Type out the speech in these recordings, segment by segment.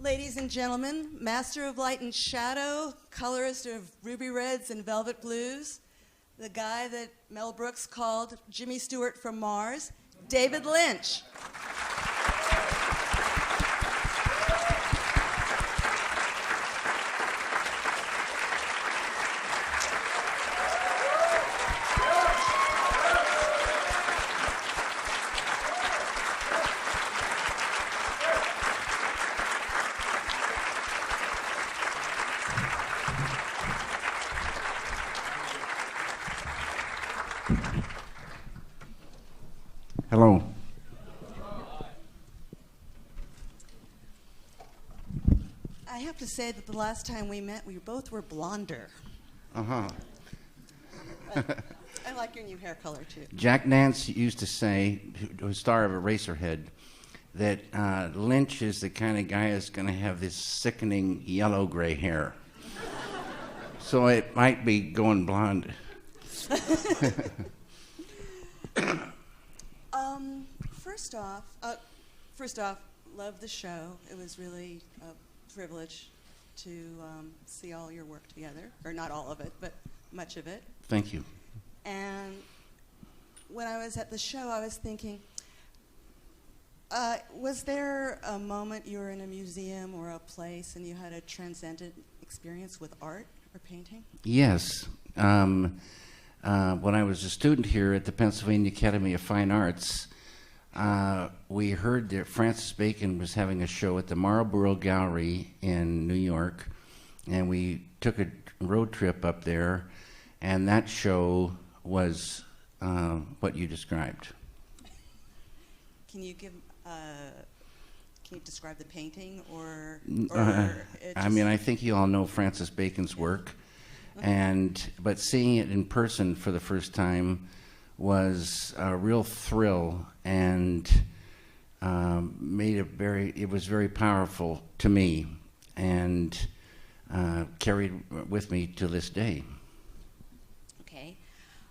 Ladies and gentlemen, master of light and shadow, colorist of ruby reds and velvet blues, the guy that Mel Brooks called Jimmy Stewart from Mars, David Lynch. Hello. I have to say that the last time we met, we both were blonder. Uh-huh. I like your new hair color, too. Jack Nance used to say, who was star of Eraserhead, that Lynch is the kind of guy that's going to have this sickening yellow-gray hair. So it might be going blonde. First off, love the show. It was really a privilege to see all your work together, or not all of it, but much of it. Thank you. And when I was at the show, I was thinking, was there a moment you were in a museum or a place and you had a transcendent experience with art or painting? Yes. When I was a student here at the Pennsylvania Academy of Fine Arts, we heard that Francis Bacon was having a show at the Marlborough Gallery in New York, and we took a road trip up there, and that show was what you described. Can you describe the painting, or I mean, I think you all know Francis Bacon's work, but seeing it in person for the first time was a real thrill, and it was very powerful to me, and carried with me to this day. Okay.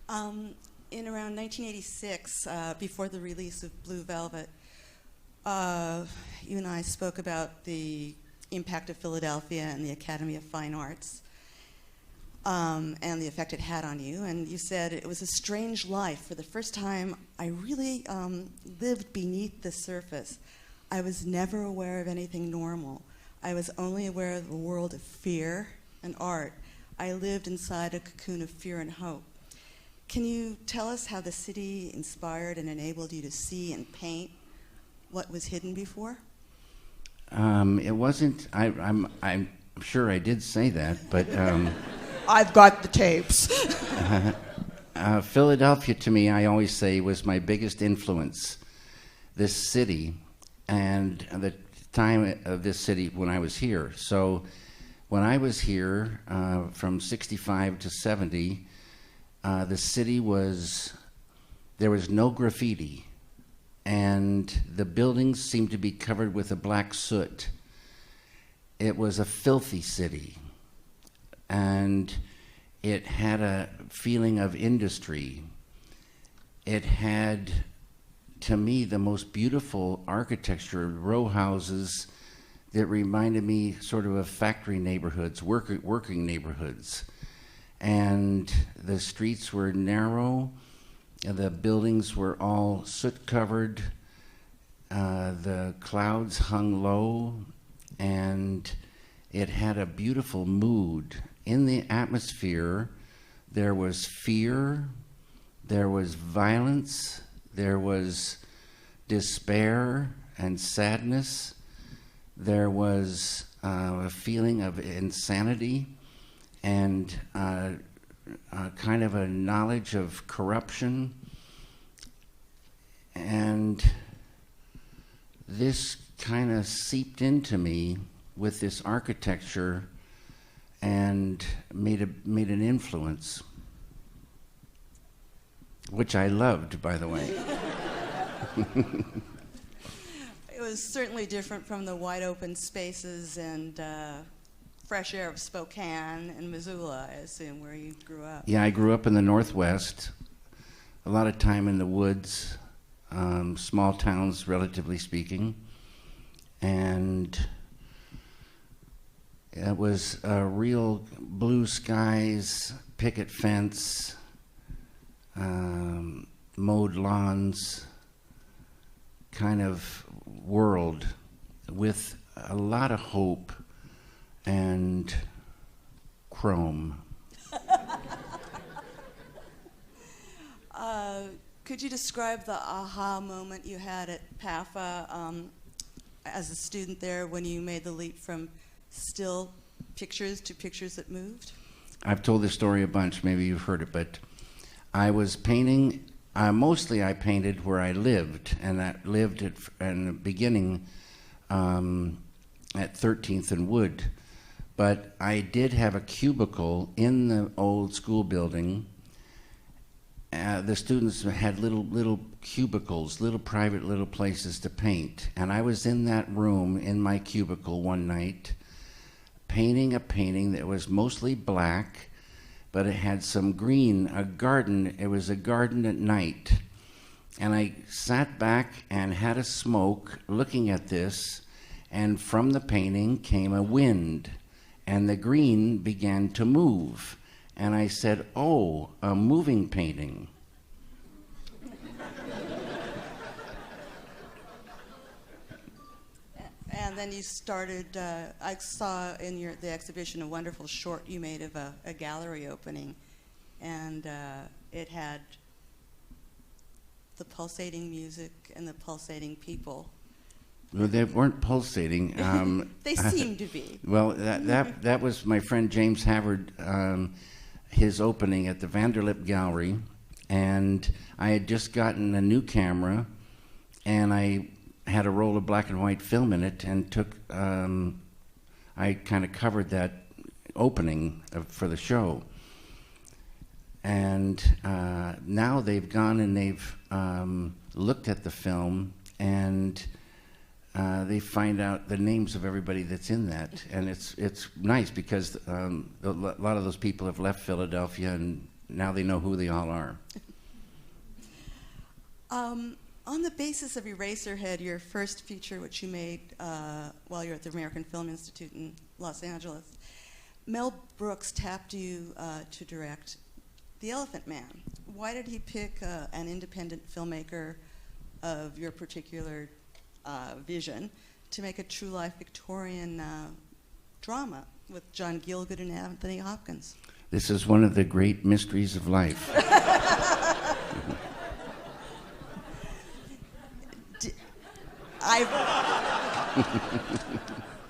In around 1986, before the release of Blue Velvet, you and I spoke about the impact of Philadelphia and the Academy of Fine Arts, and the effect it had on you. And you said it was a strange life. For the first time, I really lived beneath the surface. I was never aware of anything normal. I was only aware of a world of fear and art. I lived inside a cocoon of fear and hope. Can you tell us how the city inspired and enabled you to see and paint what was hidden before? It wasn't. I'm sure I did say that, but. I've got the tapes. Philadelphia, to me, I always say, was my biggest influence. This city, and the time of this city when I was here. So, when I was here, from 65 to 70, the city there was no graffiti, and the buildings seemed to be covered with a black soot. It was a filthy city, and it had a feeling of industry. It had, to me, the most beautiful architecture, row houses that reminded me sort of factory neighborhoods, working neighborhoods. And the streets were narrow, the buildings were all soot-covered, the clouds hung low, and it had a beautiful mood. In the atmosphere, there was fear, there was violence, there was despair and sadness, there was a feeling of insanity, and kind of a knowledge of corruption. And this kind of seeped into me with this architecture and made an influence, which I loved, by the way. It was certainly different from the wide open spaces and fresh air of Spokane and Missoula, I assume, where you grew up. Yeah, I grew up in the Northwest, a lot of time in the woods, small towns, relatively speaking, and It was real blue skies, picket fence, mowed lawns kind of world with a lot of hope and chrome. Could you describe the aha moment you had at PAFA as a student there when you made the leap from still pictures to pictures that moved? I've told this story a bunch, maybe you've heard it, but I was painting, mostly I painted where I lived, and I lived in the beginning at 13th and Wood. But I did have a cubicle in the old school building. The students had little cubicles, little private little places to paint. And I was in that room in my cubicle one night painting a painting that was mostly black, but it had some green, a garden. It was a garden at night. And I sat back and had a smoke looking at this, and from the painting came a wind, and the green began to move. And I said, "Oh, a moving painting." And then you started, I saw in the exhibition a wonderful short you made of a gallery opening, and it had the pulsating music and the pulsating people. Well, they weren't pulsating. They seemed to be. Well, that was my friend James Havard, his opening at the Vanderlip Gallery, and I had just gotten a new camera, and I had a roll of black and white film in it, and I kind of covered that opening for the show. And now they've gone and they've looked at the film, and they find out the names of everybody that's in that, and it's nice because a lot of those people have left Philadelphia, and now they know who they all are. On the basis of Eraserhead, your first feature, which you made while you were at the American Film Institute in Los Angeles, Mel Brooks tapped you to direct The Elephant Man. Why did he pick an independent filmmaker of your particular vision to make a true life Victorian drama with John Gielgud and Anthony Hopkins? This is one of the great mysteries of life.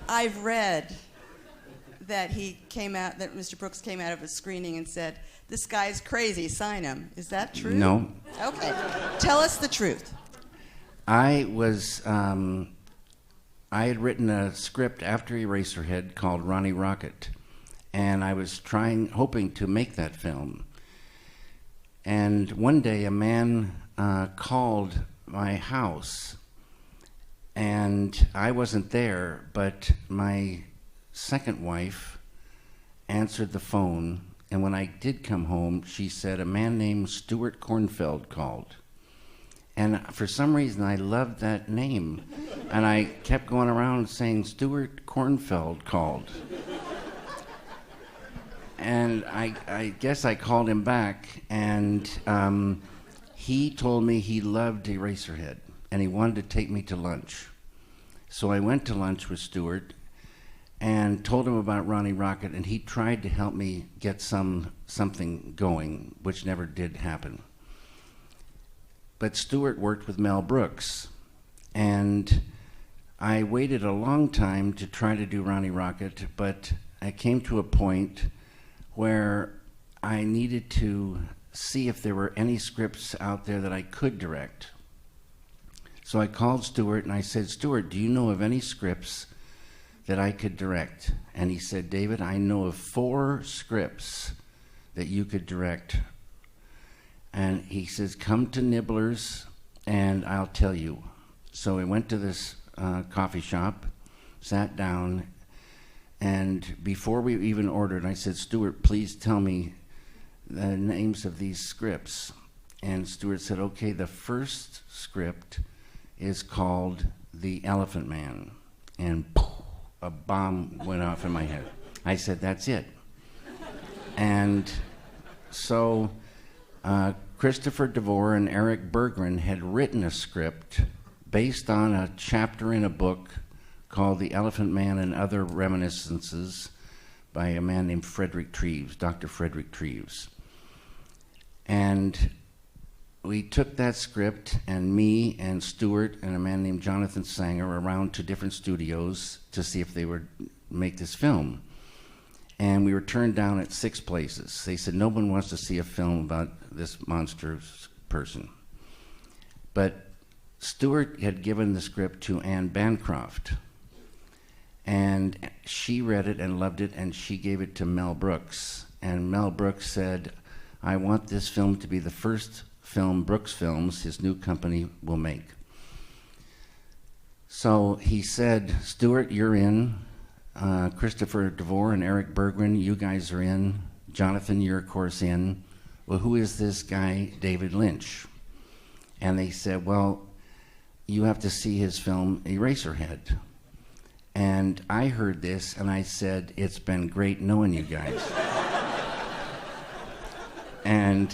I've read that that Mr. Brooks came out of a screening and said, "This guy's crazy, sign him." Is that true? No. Okay. Tell us the truth. I had written a script after Eraserhead called Ronnie Rocket, and I was hoping to make that film. And one day a man called my house, and I wasn't there, but my second wife answered the phone, and when I did come home, she said a man named Stuart Kornfeld called. And for some reason, I loved that name. And I kept going around saying, "Stuart Kornfeld called." And I guess I called him back, and he told me he loved Eraserhead, and he wanted to take me to lunch. So I went to lunch with Stuart and told him about Ronnie Rocket, and he tried to help me get something going, which never did happen. But Stuart worked with Mel Brooks, and I waited a long time to try to do Ronnie Rocket, but I came to a point where I needed to see if there were any scripts out there that I could direct. So I called Stuart and I said, "Stuart, do you know of any scripts that I could direct?" And he said, "David, I know of 4 scripts that you could direct." And he says, "Come to Nibbler's and I'll tell you." So we went to this coffee shop, sat down, and before we even ordered, I said, "Stuart, please tell me the names of these scripts." And Stuart said, "Okay, the first script is called The Elephant Man." And a bomb went off in my head. I said, that's it. And so Christopher DeVore and Eric Berggren had written a script based on a chapter in a book called The Elephant Man and Other Reminiscences by a man named Frederick Treves, Dr. Frederick Treves. And we took that script, and me and Stuart and a man named Jonathan Sanger around to different studios to see if they would make this film. And we were turned down at 6 places. They said, no one wants to see a film about this monstrous person. But Stuart had given the script to Anne Bancroft, and she read it and loved it, and she gave it to Mel Brooks. And Mel Brooks said, I want this film to be the first film Brooks Films, his new company, will make. So he said, Stuart, you're in. Christopher DeVore and Eric Berggren, you guys are in. Jonathan, you're of course in. Well, who is this guy, David Lynch? And they said, well, you have to see his film Eraserhead. And I heard this and I said, it's been great knowing you guys. And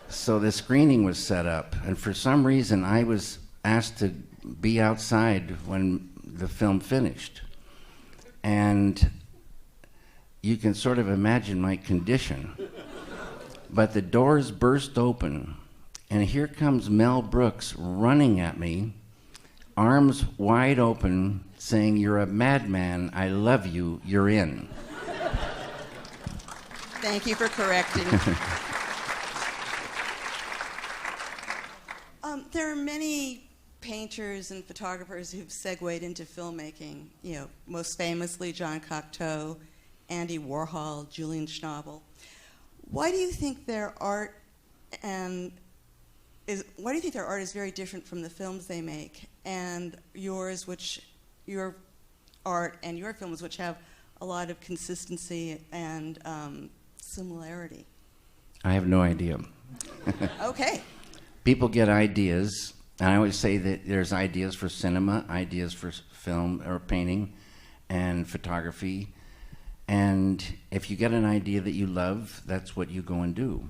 so the screening was set up, and for some reason I was asked to be outside when the film finished. And you can sort of imagine my condition. But the doors burst open, and here comes Mel Brooks running at me, arms wide open, saying, you're a madman, I love you, you're in. Thank you for correcting. There are many painters and photographers who've segued into filmmaking. You know, most famously John Cocteau, Andy Warhol, Julian Schnabel. Why do you think their art is very different from the films they make, and your art and your films, which have a lot of consistency and similarity? I have no idea. Okay. People get ideas, and I always say that there's ideas for cinema, ideas for film or painting, and photography. And if you get an idea that you love, that's what you go and do.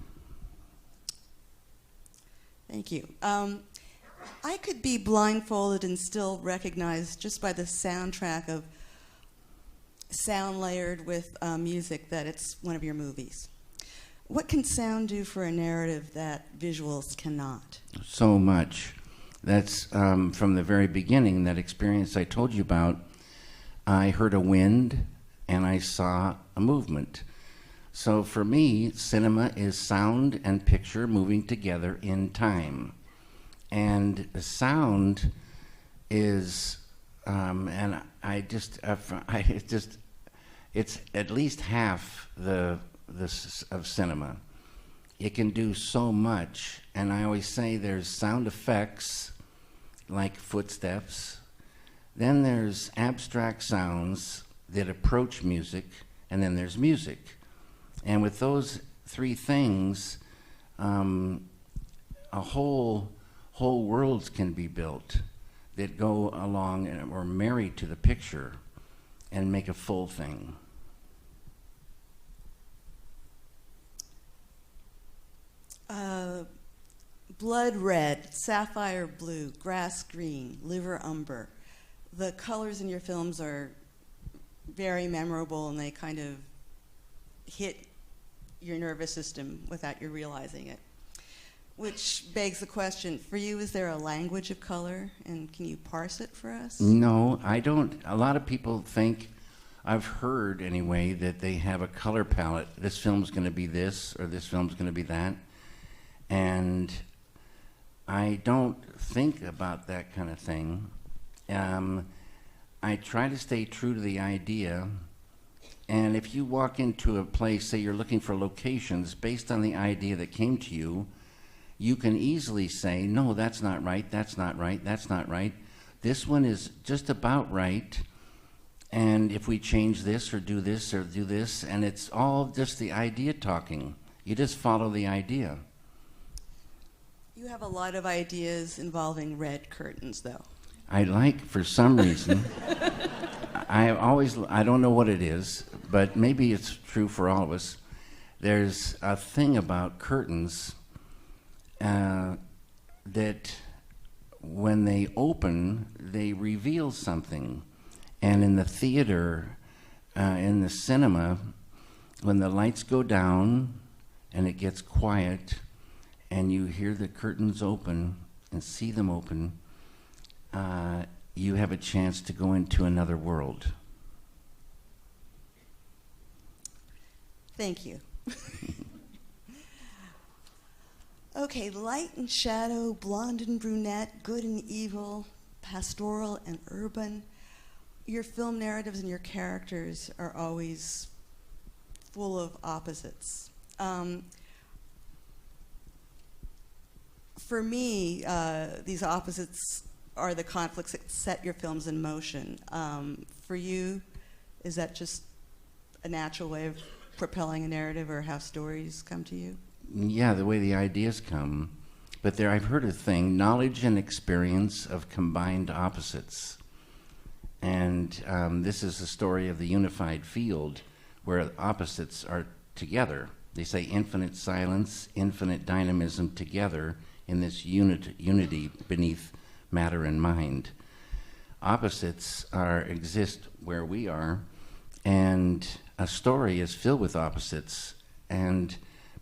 Thank you. I could be blindfolded and still recognize just by the soundtrack of sound layered with music that it's one of your movies. What can sound do for a narrative that visuals cannot? So much. That's from the very beginning, that experience I told you about. I heard a wind and I saw a movement. So for me, cinema is sound and picture moving together in time. And the sound is, and it's at least half of cinema. It can do so much, and I always say there's sound effects like footsteps, then there's abstract sounds that approach music, and then there's music. And with those 3 things, whole worlds can be built that go along or marry to the picture and make a full thing. Blood red, sapphire blue, grass green, liver umber. The colors in your films are very memorable, and they kind of hit your nervous system without you realizing it. Which begs the question, for you, is there a language of color, and can you parse it for us? No, I don't. A lot of people think, I've heard anyway, that they have a color palette. This film's going to be this, or this film's going to be that. And I don't think about that kind of thing. I try to stay true to the idea. And if you walk into a place, say you're looking for locations, based on the idea that came to you, you can easily say, no, that's not right, that's not right, that's not right. This one is just about right. And if we change this or do this, and it's all just the idea talking. You just follow the idea. You have a lot of ideas involving red curtains, though. I like, for some reason, I don't know what it is, but maybe it's true for all of us. There's a thing about curtains that when they open, they reveal something. And in the theater, in the cinema, when the lights go down and it gets quiet and you hear the curtains open and see them open, you have a chance to go into another world. Thank you. Okay, light and shadow, blonde and brunette, good and evil, pastoral and urban. Your film narratives and your characters are always full of opposites. For me, these opposites are the conflicts that set your films in motion. For you, is that just a natural way of propelling a narrative or how stories come to you? Yeah, the way the ideas come. But I've heard a thing, knowledge and experience of combined opposites. And this is the story of the unified field where opposites are together. They say infinite silence, infinite dynamism together in this unity beneath matter and mind. Opposites exist where we are, and a story is filled with opposites.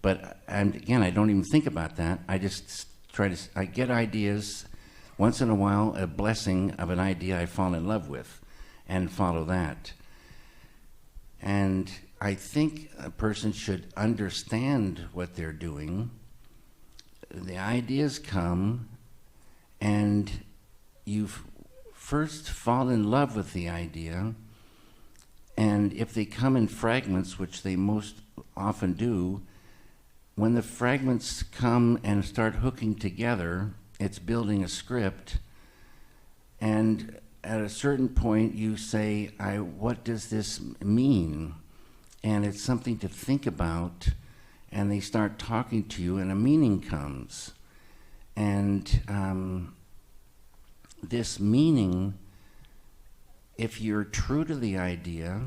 But again, I don't even think about that. I just I get ideas. Once in a while, a blessing of an idea I fall in love with and follow that. And I think a person should understand what they're doing. The ideas come, and you first fall in love with the idea, and if they come in fragments, which they most often do, when the fragments come and start hooking together, it's building a script, and at a certain point you say, what does this mean? And it's something to think about, and they start talking to you, and a meaning comes. And this meaning, if you're true to the idea,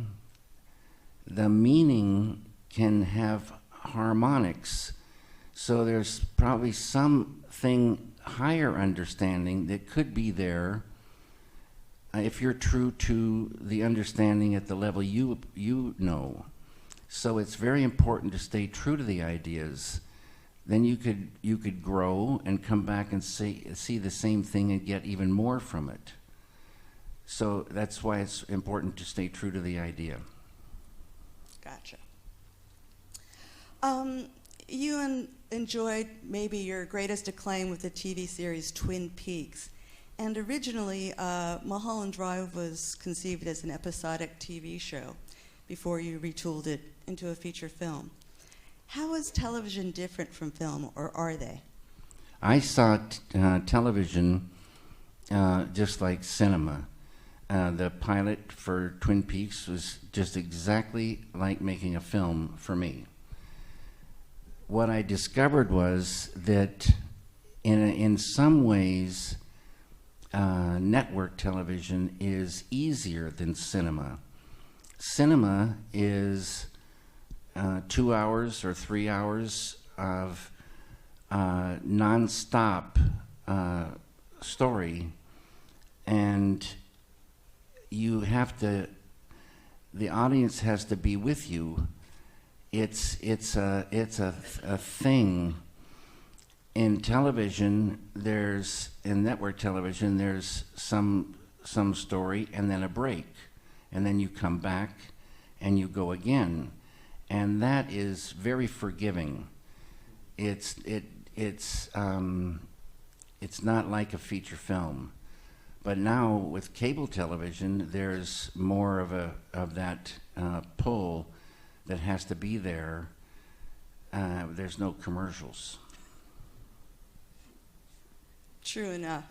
the meaning can have harmonics. So there's probably something higher understanding that could be there if you're true to the understanding at the level you know. So it's very important to stay true to the ideas. Then you could grow and come back and see the same thing and get even more from it. So that's why it's important to stay true to the idea. Gotcha. You enjoyed maybe your greatest acclaim with the TV series Twin Peaks. And originally, Mulholland Drive was conceived as an episodic TV show before you retooled it into a feature film. How is television different from film, or are they? I saw television just like cinema. The pilot for Twin Peaks was just exactly like making a film for me. What I discovered was that in some ways, network television is easier than cinema. Cinema is 2 hours or 3 hours of non-stop story, and the audience has to be with you. It's a thing. In television, in network television, there's some story and then a break, and then you come back and you go again, and that is very forgiving. It's not like a feature film. But now with cable television, there's more of that pull that has to be there. There's no commercials. True enough.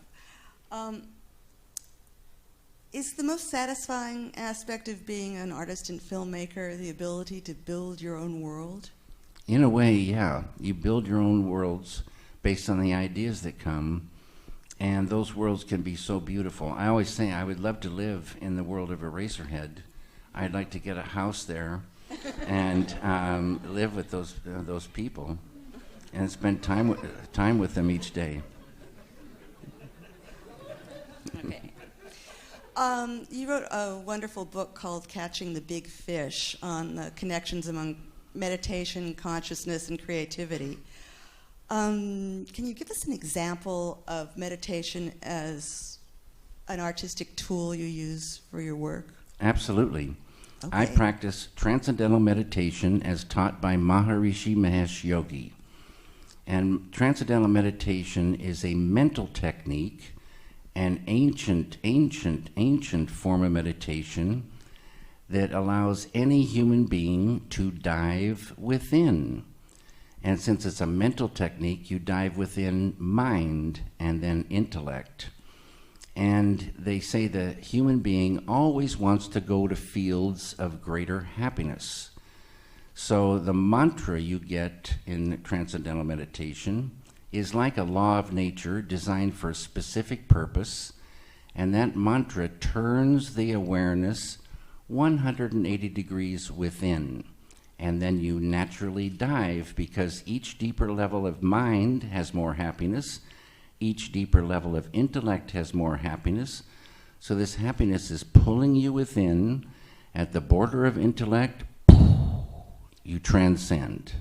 Is the most satisfying aspect of being an artist and filmmaker the ability to build your own world? In a way, yeah. You build your own worlds based on the ideas that come, And those worlds can be so beautiful. I always say I would love to live in the world of Eraserhead. I'd like to get a house there and live with those people and spend time with them each day. Okay. You wrote a wonderful book called Catching the Big Fish on the connections among meditation, consciousness, and creativity. Can you give us an example of meditation as an artistic tool you use for your work? Absolutely. Okay. I practice transcendental meditation as taught by Maharishi Mahesh Yogi. And transcendental meditation is a mental technique, an ancient form of meditation that allows any human being to dive within. And since it's a mental technique, you dive within mind and then intellect. And they say the human being always wants to go to fields of greater happiness. So the mantra you get in transcendental meditation is like a law of nature designed for a specific purpose, and that mantra turns the awareness 180 degrees within. And then you naturally dive, because each deeper level of mind has more happiness, each deeper level of intellect has more happiness. So this happiness is pulling you within. At the border of intellect, you transcend,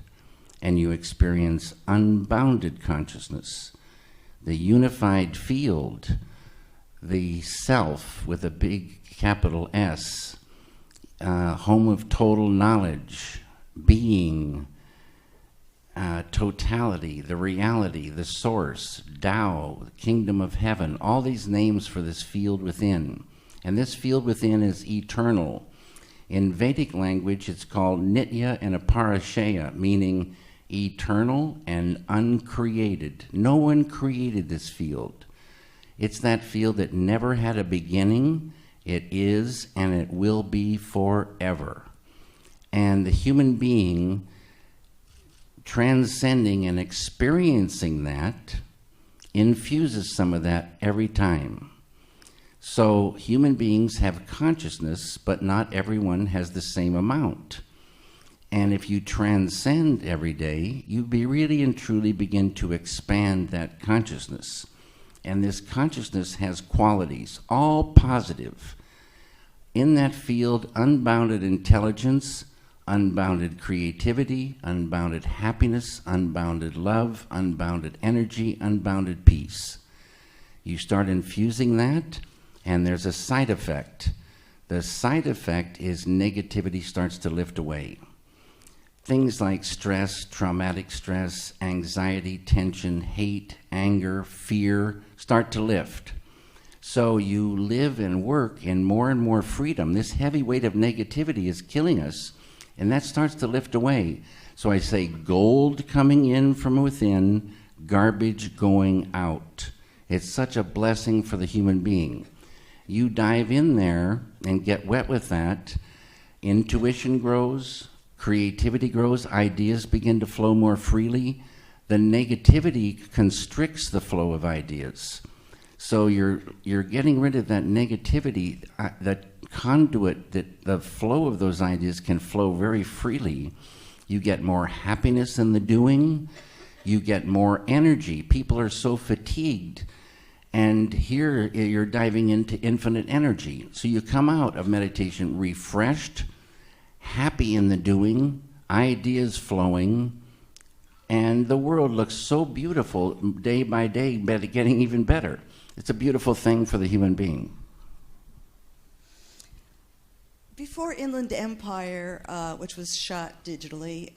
and you experience unbounded consciousness, the unified field, the self with a big capital S, home of total knowledge, being, totality, the reality, the source, Tao, the kingdom of heaven, all these names for this field within. And this field within is eternal. In Vedic language, it's called Nitya and Aparashaya, meaning eternal and uncreated. No one created this field. It's that field that never had a beginning. It is and it will be forever. And the human being transcending and experiencing that infuses some of that every time. So human beings have consciousness, but not everyone has the same amount. And if you transcend every day, you really and truly begin to expand that consciousness. And this consciousness has qualities, all positive. In that field, unbounded intelligence, unbounded creativity, unbounded happiness, unbounded love, unbounded energy, unbounded peace. You start infusing that, and there's a side effect. The side effect is negativity starts to lift away. Things like stress, traumatic stress, anxiety, tension, hate, anger, fear start to lift. So you live and work in more and more freedom. This heavy weight of negativity is killing us, and that starts to lift away. So I say gold coming in from within, garbage going out. It's such a blessing for the human being. You dive in there and get wet with that, intuition grows, creativity grows, ideas begin to flow more freely. The negativity constricts the flow of ideas. So you're getting rid of that negativity, that conduit, that the flow of those ideas can flow very freely. You get more happiness in the doing. You get more energy. People are so fatigued. And here you're diving into infinite energy. So you come out of meditation refreshed, happy in the doing, ideas flowing, and the world looks so beautiful day by day, getting even better. It's a beautiful thing for the human being. Before Inland Empire, which was shot digitally,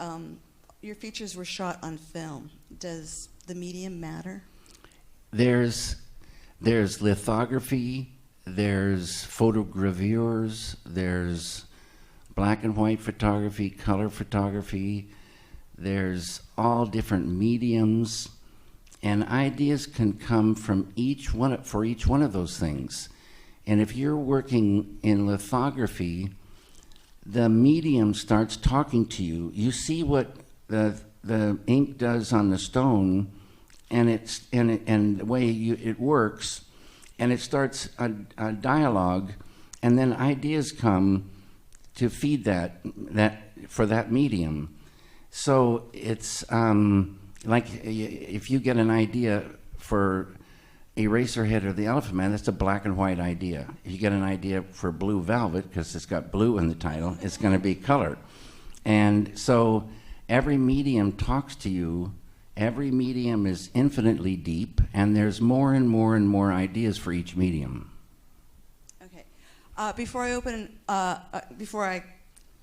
your features were shot on film. Does the medium matter? There's lithography, there's photogravures, there's black and white photography, color photography, there's all different mediums, and ideas can come from each one of those things. And if you're working in lithography, the medium starts talking to you. You see what the ink does on the stone, and the way it works, and it starts a dialogue, and then ideas come to feed that for that medium. So it's like if you get an idea for Eraserhead or the Elephant Man, that's a black and white idea. If you get an idea for Blue Velvet, because it's got blue in the title, it's going to be color. And so every medium talks to you. Every medium is infinitely deep, and there's more and more and more ideas for each medium. Okay. Before I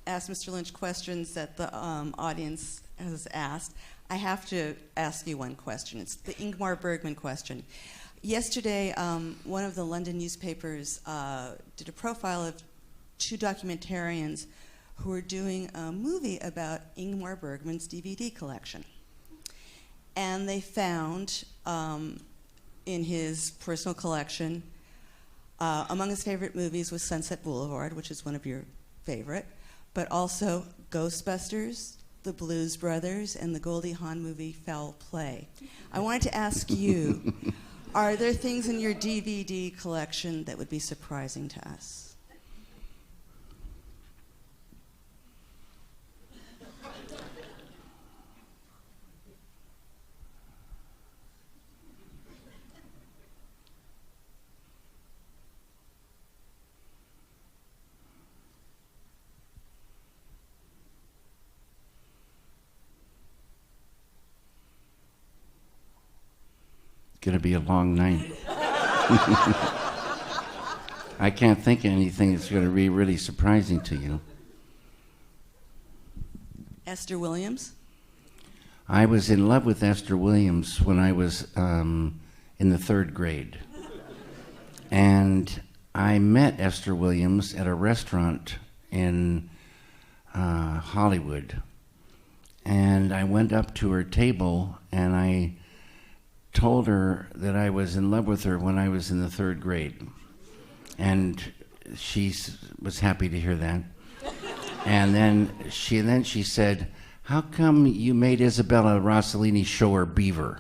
ask Mr. Lynch questions that the audience has asked, I have to ask you one question. It's the Ingmar Bergman question. Yesterday, one of the London newspapers did a profile of two documentarians who were doing a movie about Ingmar Bergman's DVD collection. And they found in his personal collection, among his favorite movies was Sunset Boulevard, which is one of your favorite, but also Ghostbusters, The Blues Brothers, and the Goldie Hawn movie Foul Play. I wanted to ask you, are there things in your DVD collection that would be surprising to us? Going to be a long night. I can't think of anything that's going to be really surprising to you. Esther Williams? I was in love with Esther Williams when I was in the 3rd grade. And I met Esther Williams at a restaurant in Hollywood. And I went up to her table and I told her that I was in love with her when I was in the 3rd grade. And she was happy to hear that. And then she said, "How come you made Isabella Rossellini show her beaver?"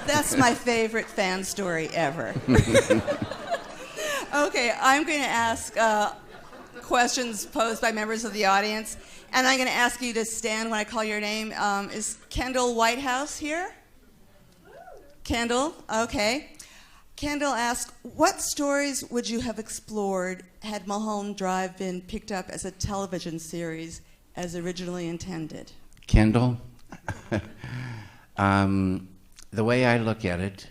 That's my favorite fan story ever. Okay, I'm going to ask questions posed by members of the audience, and I'm going to ask you to stand when I call your name. Is Kendall Whitehouse here? Kendall, okay. Kendall asks, what stories would you have explored had Mulholland Drive been picked up as a television series as originally intended? Kendall, the way I look at it,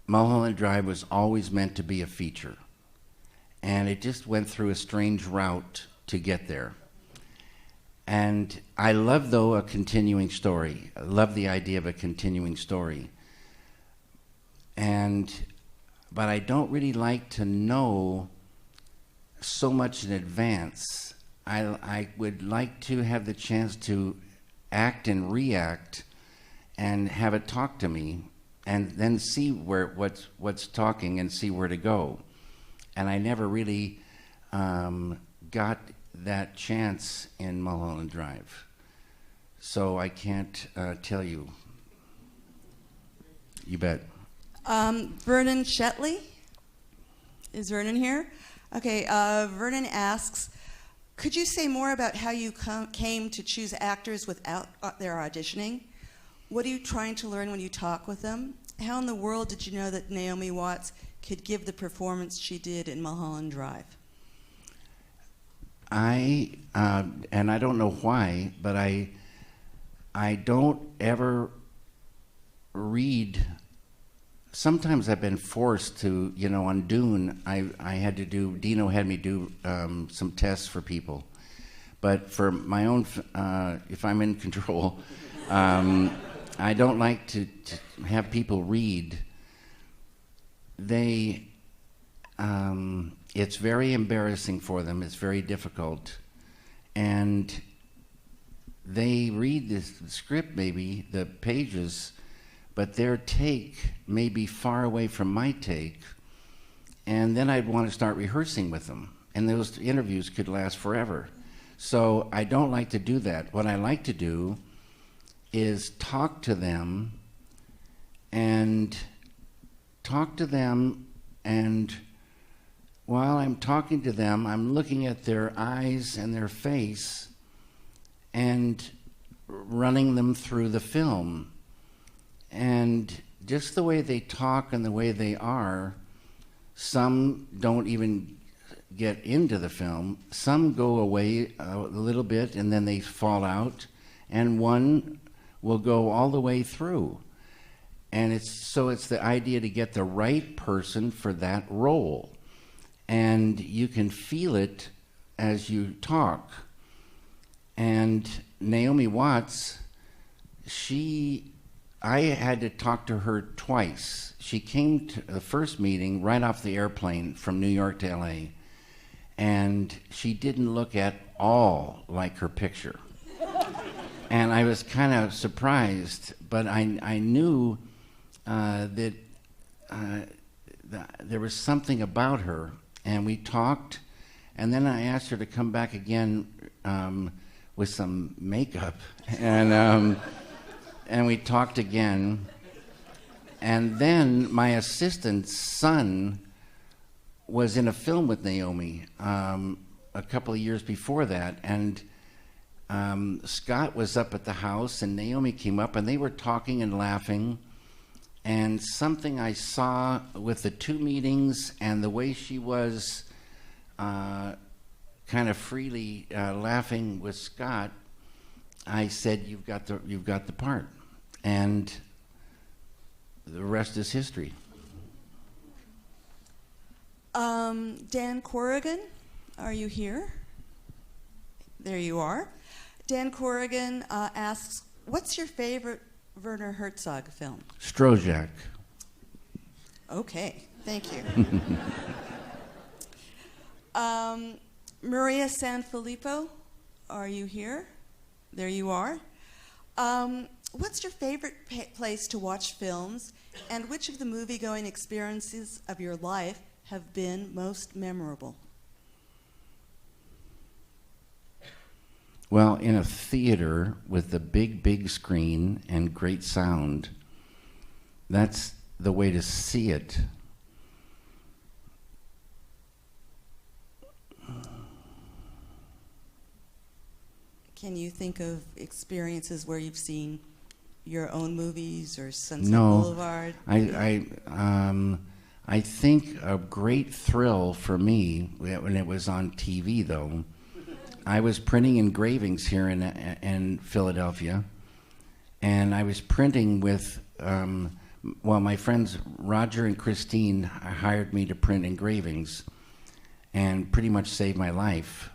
Mulholland Drive was always meant to be a feature. And it just went through a strange route to get there. And I love, though, a continuing story. I love the idea of a continuing story. But I don't really like to know so much in advance. I would like to have the chance to act and react and have it talk to me, and then see what's talking and see where to go. And I never really got that chance in Mulholland Drive. So I can't tell you. You bet. Vernon Shetley? Is Vernon here? Okay, Vernon asks, could you say more about how you came to choose actors without their auditioning? What are you trying to learn when you talk with them? How in the world did you know that Naomi Watts could give the performance she did in Mulholland Drive? And I don't know why, but I don't ever read. Sometimes I've been forced to, on Dune, I had to do, Dino had me do some tests for people. But for my own, if I'm in control, I don't like to have people read. It's very embarrassing for them. It's very difficult. And they read the script, maybe, the pages, but their take may be far away from my take. And then I'd want to start rehearsing with them. And those interviews could last forever. So I don't like to do that. What I like to do is talk to them and while I'm talking to them, I'm looking at their eyes and their face and running them through the film. And just the way they talk and the way they are, some don't even get into the film. Some go away a little bit and then they fall out, and one will go all the way through. And it's the idea to get the right person for that role. And you can feel it as you talk. And Naomi Watts, I had to talk to her twice. She came to the first meeting right off the airplane from New York to LA, and she didn't look at all like her picture. And I was kind of surprised, but I knew that there was something about her, and we talked, and then I asked her to come back again with some makeup, and we talked again. And then my assistant's son was in a film with Naomi a couple of years before that, and Scott was up at the house, and Naomi came up, and they were talking and laughing. And something I saw with the two meetings and the way she was kind of freely laughing with Scott, I said, "You've got the part," and the rest is history. Dan Corrigan, are you here? There you are. Dan Corrigan asks, "What's your favorite Werner Herzog film?" Strojac. Okay, thank you. Maria Sanfilippo, are you here? There you are. What's your favorite place to watch films, and which of the movie-going experiences of your life have been most memorable? Well, in a theater with a big screen and great sound, that's the way to see it. Can you think of experiences where you've seen your own movies or Sunset Boulevard? I think a great thrill for me, when it was on TV though, I was printing engravings here in Philadelphia, and I was printing with, my friends Roger and Christine hired me to print engravings and pretty much saved my life.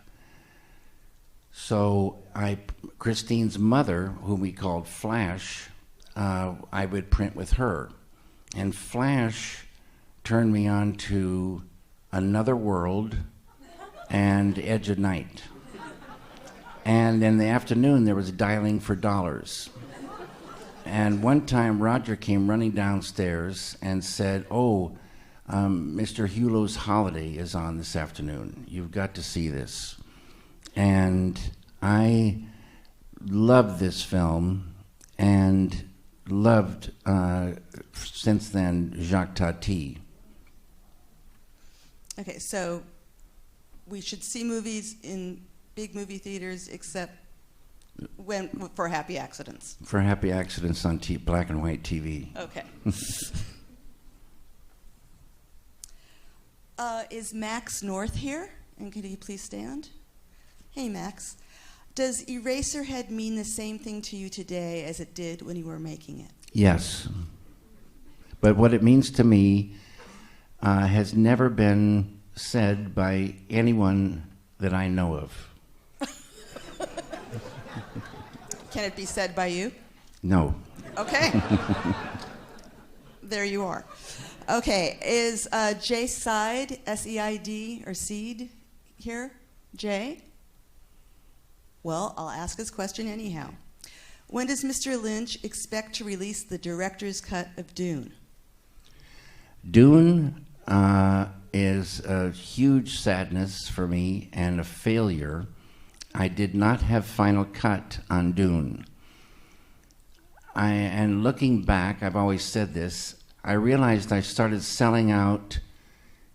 So Christine's mother, whom we called Flash, I would print with her. And Flash turned me on to Another World and Edge of Night. And in the afternoon, there was Dialing for Dollars. And one time, Roger came running downstairs and said, Mr. Hulot's Holiday is on this afternoon. You've got to see this. And I loved this film and loved, since then, Jacques Tati. Okay, so we should see movies in big movie theaters except for happy accidents. For happy accidents on black and white TV. Okay. Is Max North here? And could he please stand? Hey, Max. Does Eraserhead mean the same thing to you today as it did when you were making it? Yes. But what it means to me has never been said by anyone that I know of. Can it be said by you? No. Okay. There you are. Okay, is Jay Seid, S-E-I-D, or Seed here? Jay? Well, I'll ask his question anyhow. When does Mr. Lynch expect to release the director's cut of Dune? Dune is a huge sadness for me and a failure. I did not have final cut on Dune. And looking back, I've always said this, I realized I started selling out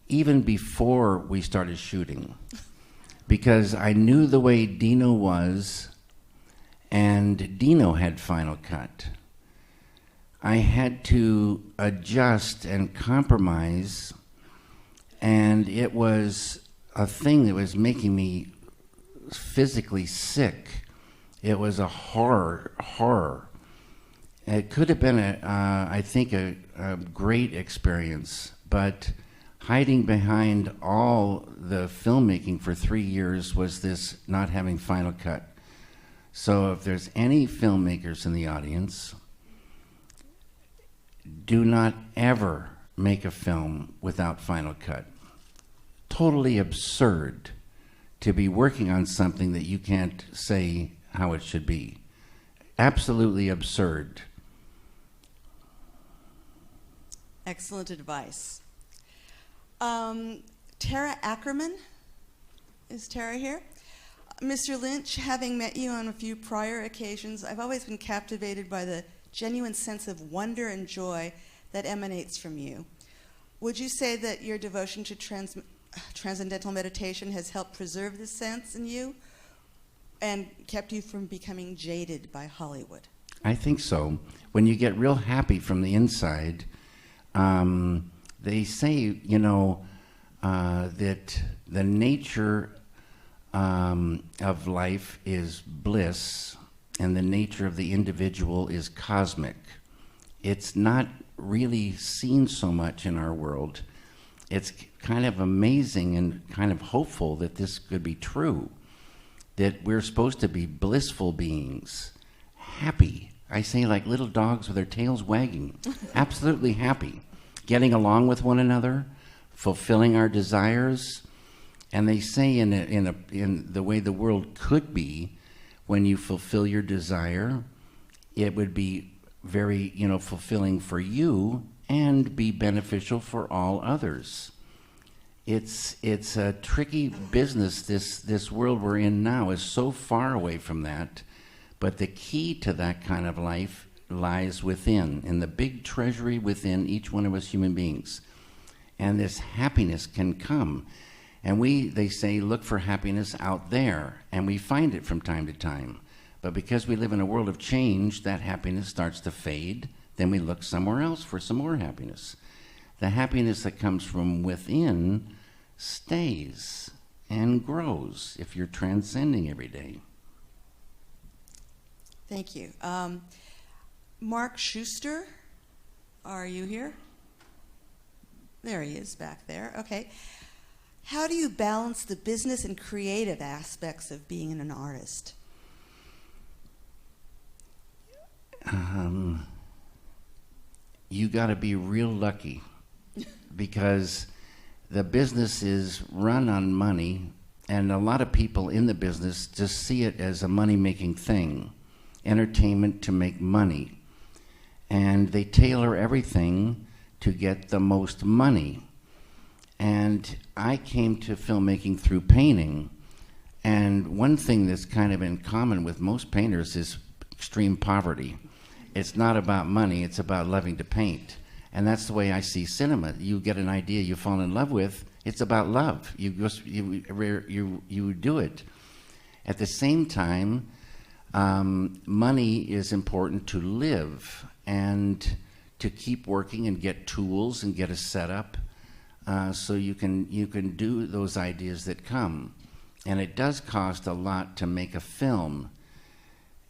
even before we started shooting, because I knew the way Dino was, and Dino had final cut. I had to adjust and compromise, and it was a thing that was making me physically sick. It was a horror. It could have been, I think, a great experience, but hiding behind all the filmmaking for 3 years was this not having final cut. So if there's any filmmakers in the audience, do not ever make a film without final cut. Totally absurd to be working on something that you can't say how it should be. Absolutely absurd. Excellent advice. Tara Ackerman, is Tara here? Mr. Lynch, having met you on a few prior occasions, I've always been captivated by the genuine sense of wonder and joy that emanates from you. Would you say that your devotion to transcendental meditation has helped preserve this sense in you and kept you from becoming jaded by Hollywood? I think so. When you get real happy from the inside, they say, that the nature of life is bliss, and the nature of the individual is cosmic. It's not really seen so much in our world. It's kind of amazing and kind of hopeful that this could be true, that we're supposed to be blissful beings, happy. I say like little dogs with their tails wagging, absolutely happy, getting along with one another, fulfilling our desires. And they say in the way the world could be, when you fulfill your desire, it would be very, fulfilling for you and be beneficial for all others. It's a tricky business. This world we're in now is so far away from that, but the key to that kind of life lies within, in the big treasury within each one of us human beings. And this happiness can come. And they say, look for happiness out there, and we find it from time to time. But because we live in a world of change, that happiness starts to fade. Then we look somewhere else for some more happiness. The happiness that comes from within stays and grows if you're transcending every day. Thank you. Mark Schuster, are you here? There he is back there. Okay. How do you balance the business and creative aspects of being an artist? You got to be real lucky, because the business is run on money, and a lot of people in the business just see it as a money-making thing, entertainment to make money, and they tailor everything to get the most money. And I came to filmmaking through painting, and one thing that's kind of in common with most painters is extreme poverty. It's not about money, it's about loving to paint. And that's the way I see cinema. You get an idea you fall in love with, it's about love. You do it. At the same time, money is important to live and to keep working and get tools and get a setup, so you can do those ideas that come. And it does cost a lot to make a film.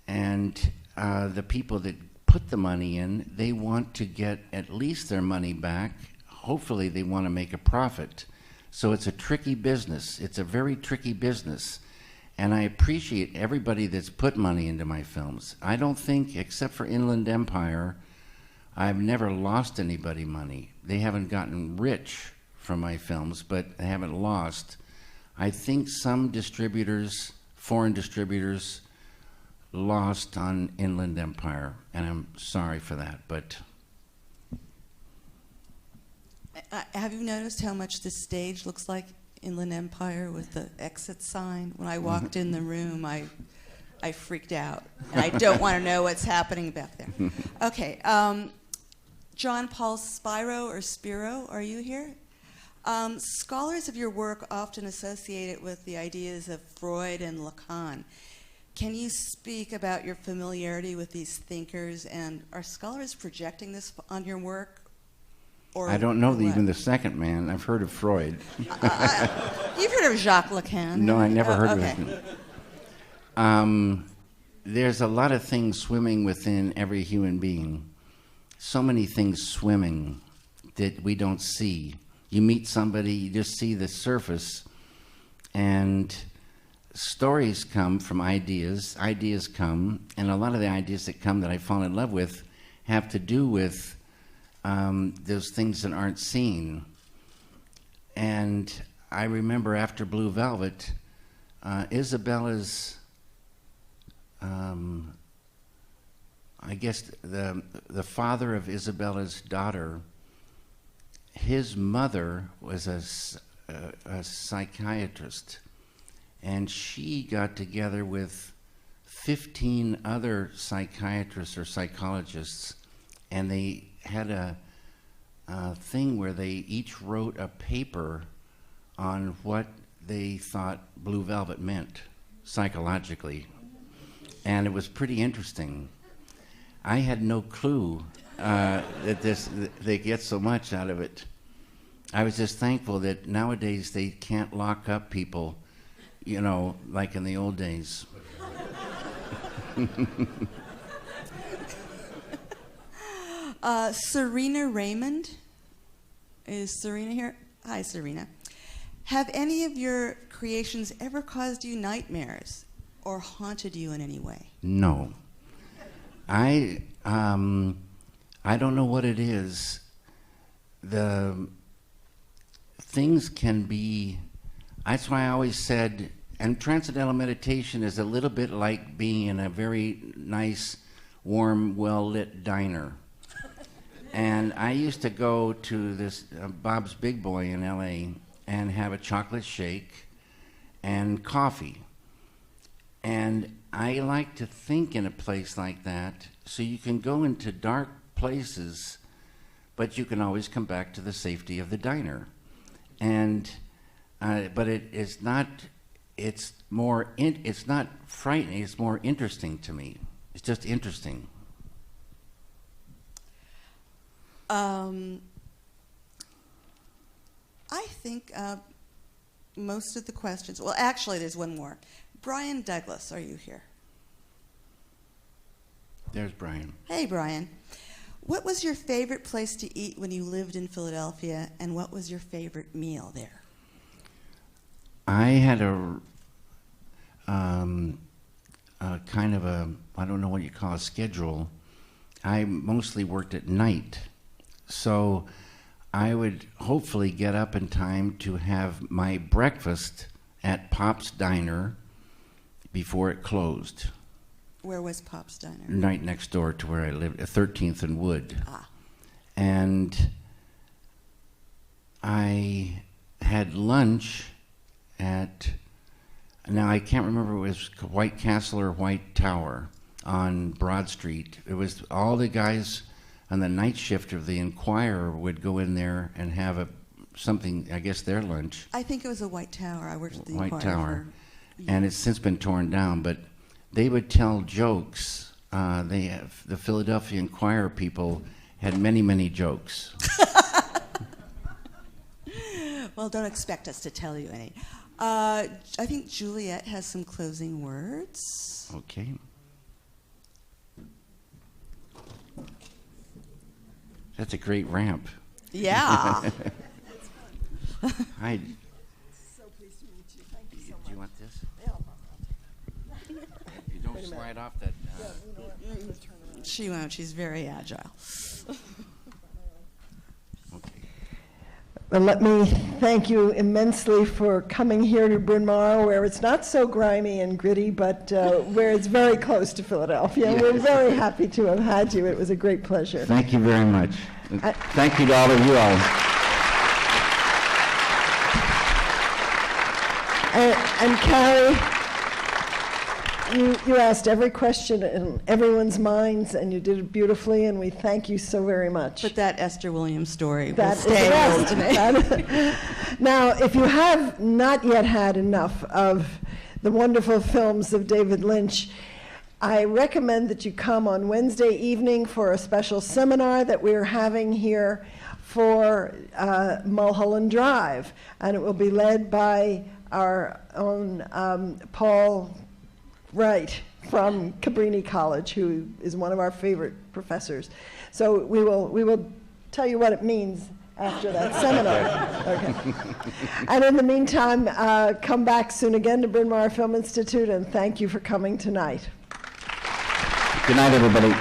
And the people that put the money in, they want to get at least their money back. Hopefully they want to make a profit. So it's a tricky business. It's a very tricky business. And I appreciate everybody that's put money into my films. I don't think, except for Inland Empire, I've never lost anybody money. They haven't gotten rich from my films, but they haven't lost. I think some distributors, foreign distributors, lost on Inland Empire, and I'm sorry for that, but... Have you noticed how much this stage looks like Inland Empire with the exit sign. When I walked in the room, I freaked out. And I don't want to know what's happening back there. Okay. John Paul Spiro, or Spiro, are you here? Scholars of your work often associate it with the ideas of Freud and Lacan. Can you speak about your familiarity with these thinkers, and are scholars projecting this on your work? Or I don't know what? even the second man. I've heard of Freud. You've heard of Jacques Lacan? No, I never heard okay. of it. There's a lot of things swimming within every human being. So many things swimming that we don't see. You meet somebody, you just see the surface, and stories come from ideas. Ideas come, and a lot of the ideas that come that I fall in love with have to do with those things that aren't seen. And I remember after Blue Velvet, Isabella's, I guess the father of Isabella's daughter, his mother was a psychiatrist, and she got together with 15 other psychiatrists or psychologists, and they had a thing where they each wrote a paper on what they thought Blue Velvet meant psychologically, and it was pretty interesting. I had no clue that they get so much out of it. I was just thankful that nowadays they can't lock up people, you know, like in the old days. Serena Raymond. Is Serena here? Hi, Serena. Have any of your creations ever caused you nightmares or haunted you in any way? No. I don't know what it is. The things can be, that's why I always said, and transcendental meditation is a little bit like being in a very nice, warm, well-lit diner. And I used to go to this Bob's Big Boy in LA and have a chocolate shake and coffee. And I like to think in a place like that, so you can go into dark places, but you can always come back to the safety of the diner. And but it's not frightening, it's more interesting to me. It's just interesting. I think most of the questions, well, actually, there's one more. Brian Douglas, are you here? There's Brian. Hey, Brian. What was your favorite place to eat when you lived in Philadelphia, and what was your favorite meal there? I had a kind of a, I don't know what you call a schedule. I mostly worked at night. So I would hopefully get up in time to have my breakfast at Pop's Diner before it closed. Where was Pop's Diner? Right next door to where I lived, at 13th and Wood. Ah. And I had lunch at, now I can't remember if it was White Castle or White Tower on Broad Street. It was all the guys on the night shift of the Enquirer would go in there and have something, I guess their lunch. I think it was a White Tower. I worked at the White Enquirer Tower. for And it's since been torn down, but they would tell jokes. The Philadelphia Enquirer people had many, many jokes. Well, don't expect us to tell you any. I think Juliet has some closing words. Okay. That's a great ramp. Yeah. Hi. So pleased to meet you. Thank you so much. Do you want this? Yeah. You don't slide off that. She won't. She's very agile. Okay. Well, let me thank you immensely for coming here to Bryn Mawr, where it's not so grimy and gritty, but where it's very close to Philadelphia. And we're very happy to have had you. It was a great pleasure. Thank you very much. Thank you to all of you all. And Carrie, you asked every question in everyone's minds, and you did it beautifully, and we thank you so very much. But that Esther Williams story will That is stay the with best. me. Now, if you have not yet had enough of the wonderful films of David Lynch, I recommend that you come on Wednesday evening for a special seminar that we're having here for Mulholland Drive, and it will be led by our own Paul Wright from Cabrini College, who is one of our favorite professors. So we will tell you what it means after that seminar. Okay. And in the meantime, come back soon again to Bryn Mawr Film Institute, and thank you for coming tonight. Good night, everybody.